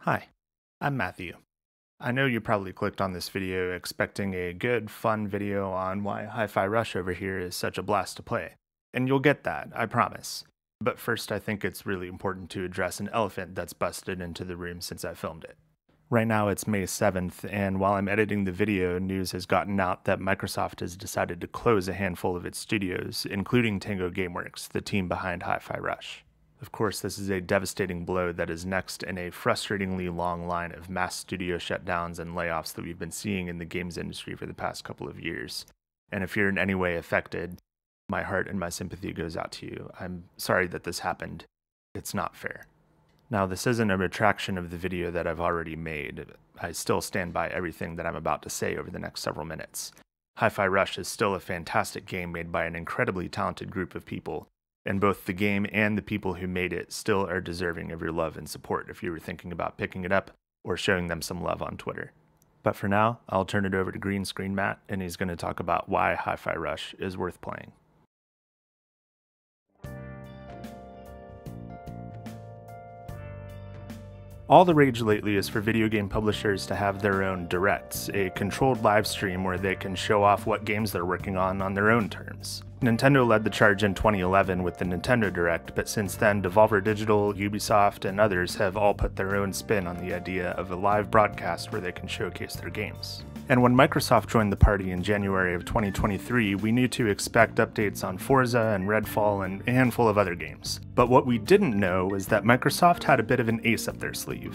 Hi, I'm Matthew. I know you probably clicked on this video expecting a good, fun video on why Hi-Fi Rush over here is such a blast to play. And you'll get that, I promise. But first, I think it's really important to address an elephant that's busted into the room since I filmed it. Right now it's May 7th, and while I'm editing the video, news has gotten out that Microsoft has decided to close a handful of its studios, including Tango Gameworks, the team behind Hi-Fi Rush. Of course, this is a devastating blow that is next in a frustratingly long line of mass studio shutdowns and layoffs that we've been seeing in the games industry for the past couple of years. And if you're in any way affected, my heart and my sympathy goes out to you. I'm sorry that this happened. It's not fair. Now, this isn't a retraction of the video that I've already made. I still stand by everything that I'm about to say over the next several minutes. Hi-Fi Rush is still a fantastic game made by an incredibly talented group of people, and both the game and the people who made it still are deserving of your love and support if you were thinking about picking it up or showing them some love on Twitter. But for now, I'll turn it over to Green Screen Matt, and he's going to talk about why Hi-Fi Rush is worth playing. All the rage lately is for video game publishers to have their own directs, a controlled live stream where they can show off what games they're working on their own terms. Nintendo led the charge in 2011 with the Nintendo Direct, but since then Devolver Digital, Ubisoft, and others have all put their own spin on the idea of a live broadcast where they can showcase their games. And when Microsoft joined the party in January of 2023, we knew to expect updates on Forza and Redfall and a handful of other games. But what we didn't know was that Microsoft had a bit of an ace up their sleeve.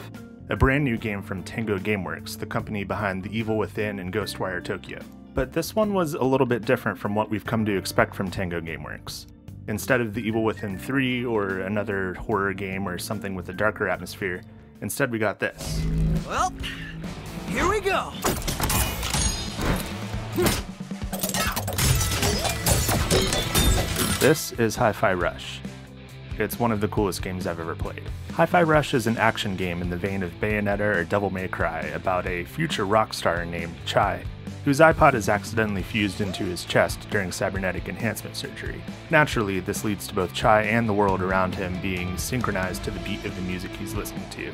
A brand new game from Tango Gameworks, the company behind The Evil Within and Ghostwire Tokyo. But this one was a little bit different from what we've come to expect from Tango Gameworks. Instead of The Evil Within 3 or another horror game or something with a darker atmosphere, instead we got this. Well, here we go! This is Hi-Fi Rush. It's one of the coolest games I've ever played. Hi-Fi Rush is an action game in the vein of Bayonetta or Devil May Cry about a future rock star named Chai, whose iPod is accidentally fused into his chest during cybernetic enhancement surgery. Naturally, this leads to both Chai and the world around him being synchronized to the beat of the music he's listening to.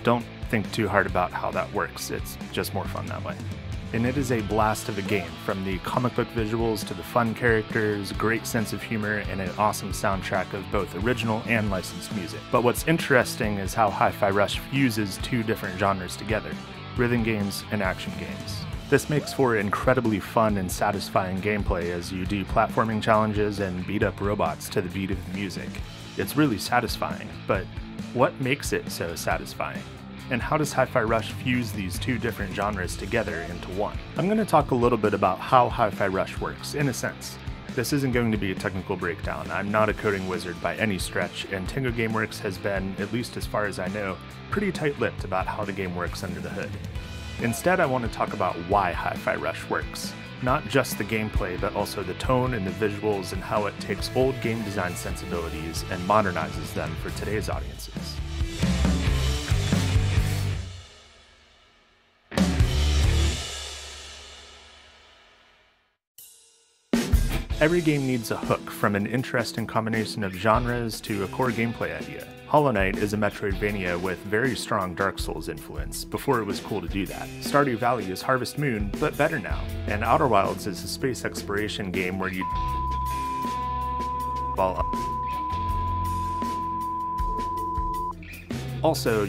Don't think too hard about how that works, it's just more fun that way. And it is a blast of a game, from the comic book visuals to the fun characters, great sense of humor, and an awesome soundtrack of both original and licensed music. But what's interesting is how Hi-Fi Rush fuses two different genres together, rhythm games and action games. This makes for incredibly fun and satisfying gameplay as you do platforming challenges and beat up robots to the beat of the music. It's really satisfying, but what makes it so satisfying? And how does Hi-Fi Rush fuse these two different genres together into one? I'm going to talk a little bit about how Hi-Fi Rush works, in a sense. This isn't going to be a technical breakdown. I'm not a coding wizard by any stretch, and Tango Gameworks has been, at least as far as I know, pretty tight-lipped about how the game works under the hood. Instead, I want to talk about why Hi-Fi Rush works. Not just the gameplay, but also the tone and the visuals and how it takes old game design sensibilities and modernizes them for today's audiences. Every game needs a hook, from an interesting combination of genres to a core gameplay idea. Hollow Knight is a Metroidvania with very strong Dark Souls influence, before it was cool to do that. Stardew Valley is Harvest Moon, but better now. And Outer Wilds is a space exploration game where you Also,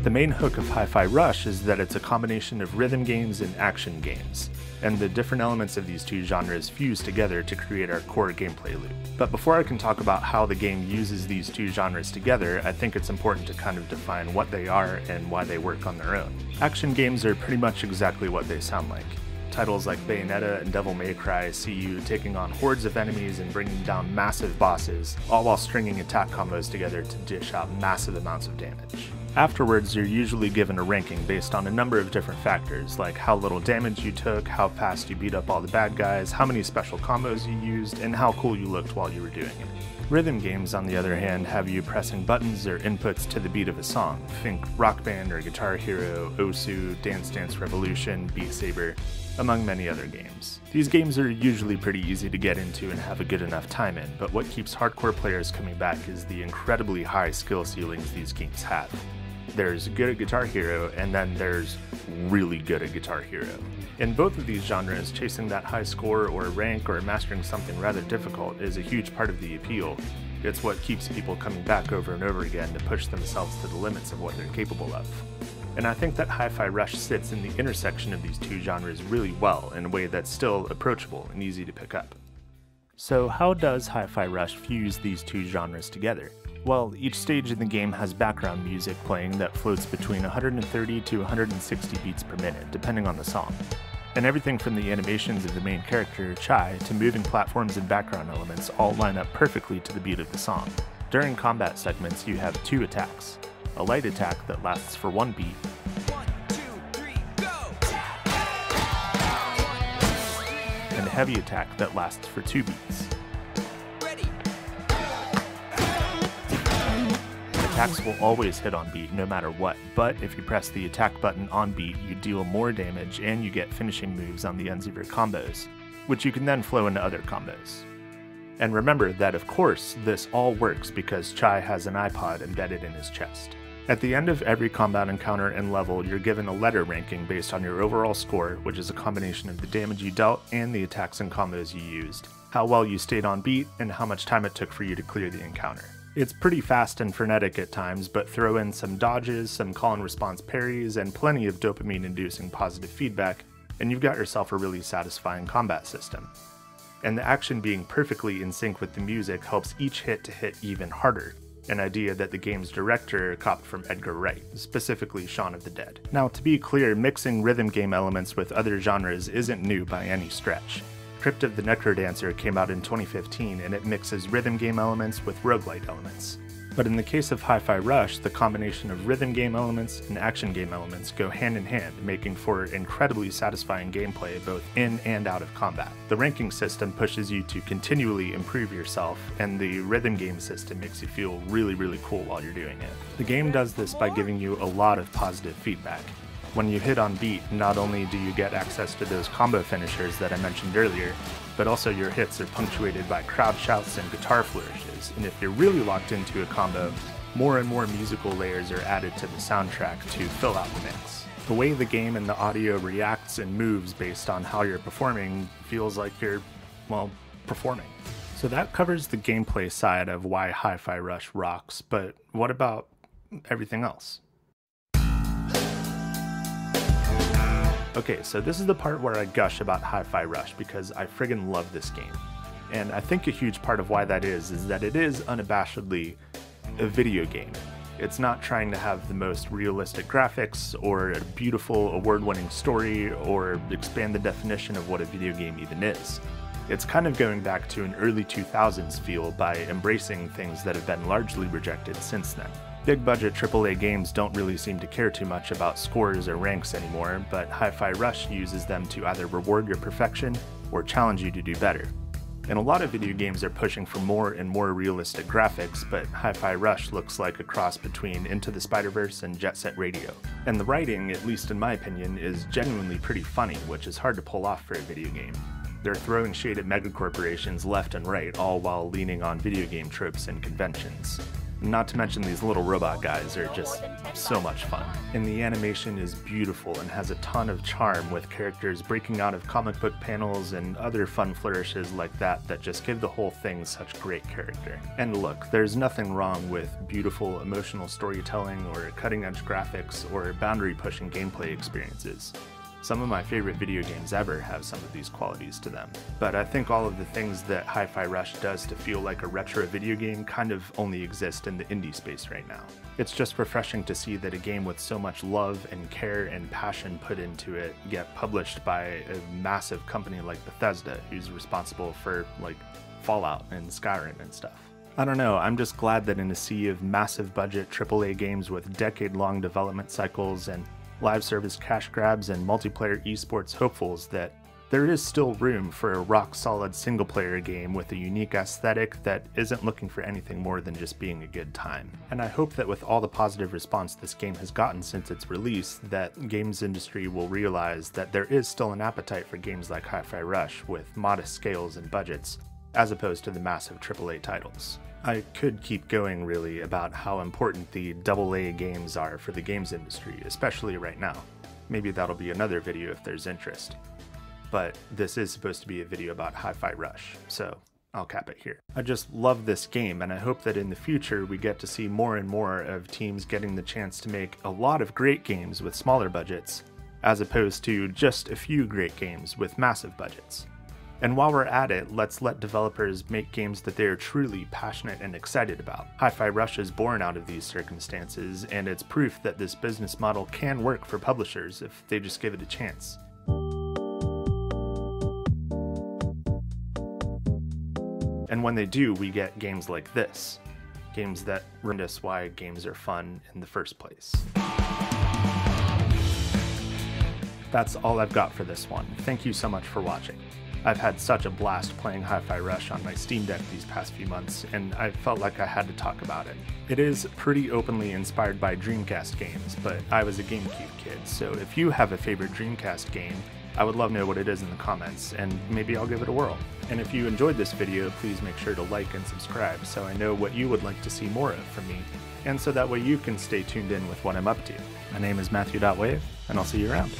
the main hook of Hi-Fi Rush is that it's a combination of rhythm games and action games, and the different elements of these two genres fuse together to create our core gameplay loop. But before I can talk about how the game uses these two genres together, I think it's important to kind of define what they are and why they work on their own. Action games are pretty much exactly what they sound like. Titles like Bayonetta and Devil May Cry see you taking on hordes of enemies and bringing down massive bosses, all while stringing attack combos together to dish out massive amounts of damage. Afterwards, you're usually given a ranking based on a number of different factors, like how little damage you took, how fast you beat up all the bad guys, how many special combos you used, and how cool you looked while you were doing it. Rhythm games, on the other hand, have you pressing buttons or inputs to the beat of a song. Think Rock Band or Guitar Hero, Osu, Dance Dance Revolution, Beat Saber, among many other games. These games are usually pretty easy to get into and have a good enough time in, but what keeps hardcore players coming back is the incredibly high skill ceilings these games have. There's good at Guitar Hero, and then there's really good at Guitar Hero. In both of these genres, chasing that high score or rank or mastering something rather difficult is a huge part of the appeal. It's what keeps people coming back over and over again to push themselves to the limits of what they're capable of. And I think that Hi-Fi Rush sits in the intersection of these two genres really well in a way that's still approachable and easy to pick up. So how does Hi-Fi Rush fuse these two genres together? Well, each stage in the game has background music playing that floats between 130 to 160 beats per minute, depending on the song. And everything from the animations of the main character, Chai, to moving platforms and background elements all line up perfectly to the beat of the song. During combat segments, you have two attacks. A light attack that lasts for 1 beat, 1, 2, 3, go! and a heavy attack that lasts for 2 beats. Ready! Attacks will always hit on beat no matter what, but if you press the attack button on beat, you deal more damage and you get finishing moves on the ends of your combos, which you can then flow into other combos. And remember that of course this all works because Chai has an iPod embedded in his chest. At the end of every combat encounter and level, you're given a letter ranking based on your overall score, which is a combination of the damage you dealt and the attacks and combos you used, how well you stayed on beat, and how much time it took for you to clear the encounter. It's pretty fast and frenetic at times, but throw in some dodges, some call and response parries, and plenty of dopamine-inducing positive feedback, and you've got yourself a really satisfying combat system. And the action being perfectly in sync with the music helps each hit to hit even harder, an idea that the game's director copied from Edgar Wright, specifically Shaun of the Dead. Now, to be clear, mixing rhythm game elements with other genres isn't new by any stretch. Crypt of the Necrodancer came out in 2015, and it mixes rhythm game elements with roguelite elements. But in the case of Hi-Fi Rush, the combination of rhythm game elements and action game elements go hand in hand, making for incredibly satisfying gameplay both in and out of combat. The ranking system pushes you to continually improve yourself, and the rhythm game system makes you feel really cool while you're doing it. The game does this by giving you a lot of positive feedback. When you hit on beat, not only do you get access to those combo finishers that I mentioned earlier, but also your hits are punctuated by crowd shouts and guitar flourishes, and if you're really locked into a combo, more and more musical layers are added to the soundtrack to fill out the mix. The way the game and the audio reacts and moves based on how you're performing feels like you're, well, performing. So that covers the gameplay side of why Hi-Fi Rush rocks, but what about everything else? Okay, so this is the part where I gush about Hi-Fi Rush because I friggin' love this game. And I think a huge part of why that is that it is unabashedly a video game. It's not trying to have the most realistic graphics or a beautiful award-winning story or expand the definition of what a video game even is. It's kind of going back to an early 2000s feel by embracing things that have been largely rejected since then. Big budget AAA games don't really seem to care too much about scores or ranks anymore, but Hi-Fi Rush uses them to either reward your perfection or challenge you to do better. And a lot of video games are pushing for more and more realistic graphics, but Hi-Fi Rush looks like a cross between Into the Spider-Verse and Jet Set Radio. And the writing, at least in my opinion, is genuinely pretty funny, which is hard to pull off for a video game. They're throwing shade at megacorporations left and right, all while leaning on video game tropes and conventions. Not to mention these little robot guys are just so much fun. And the animation is beautiful and has a ton of charm with characters breaking out of comic book panels and other fun flourishes like that that just give the whole thing such great character. And look, there's nothing wrong with beautiful emotional storytelling or cutting-edge graphics or boundary-pushing gameplay experiences. Some of my favorite video games ever have some of these qualities to them. But I think all of the things that Hi-Fi Rush does to feel like a retro video game kind of only exist in the indie space right now. It's just refreshing to see that a game with so much love and care and passion put into it get published by a massive company like Bethesda, who's responsible for like Fallout and Skyrim and stuff. I don't know, I'm just glad that in a sea of massive budget AAA games with decade-long development cycles and live service cash grabs and multiplayer esports hopefuls that there is still room for a rock-solid single-player game with a unique aesthetic that isn't looking for anything more than just being a good time. And I hope that with all the positive response this game has gotten since its release, that games industry will realize that there is still an appetite for games like Hi-Fi Rush with modest scales and budgets, as opposed to the massive AAA titles. I could keep going really about how important the AA games are for the games industry, especially right now. Maybe that'll be another video if there's interest. But this is supposed to be a video about Hi-Fi Rush, so I'll cap it here. I just love this game, and I hope that in the future we get to see more and more of teams getting the chance to make a lot of great games with smaller budgets, as opposed to just a few great games with massive budgets. And while we're at it, let's let developers make games that they are truly passionate and excited about. Hi-Fi Rush is born out of these circumstances, and it's proof that this business model can work for publishers if they just give it a chance. And when they do, we get games like this. Games that remind us why games are fun in the first place. That's all I've got for this one. Thank you so much for watching. I've had such a blast playing Hi-Fi Rush on my Steam Deck these past few months, and I felt like I had to talk about it. It is pretty openly inspired by Dreamcast games, but I was a GameCube kid, so if you have a favorite Dreamcast game, I would love to know what it is in the comments, and maybe I'll give it a whirl. And if you enjoyed this video, please make sure to like and subscribe so I know what you would like to see more of from me, and so that way you can stay tuned in with what I'm up to. My name is matthew.wav, and I'll see you around.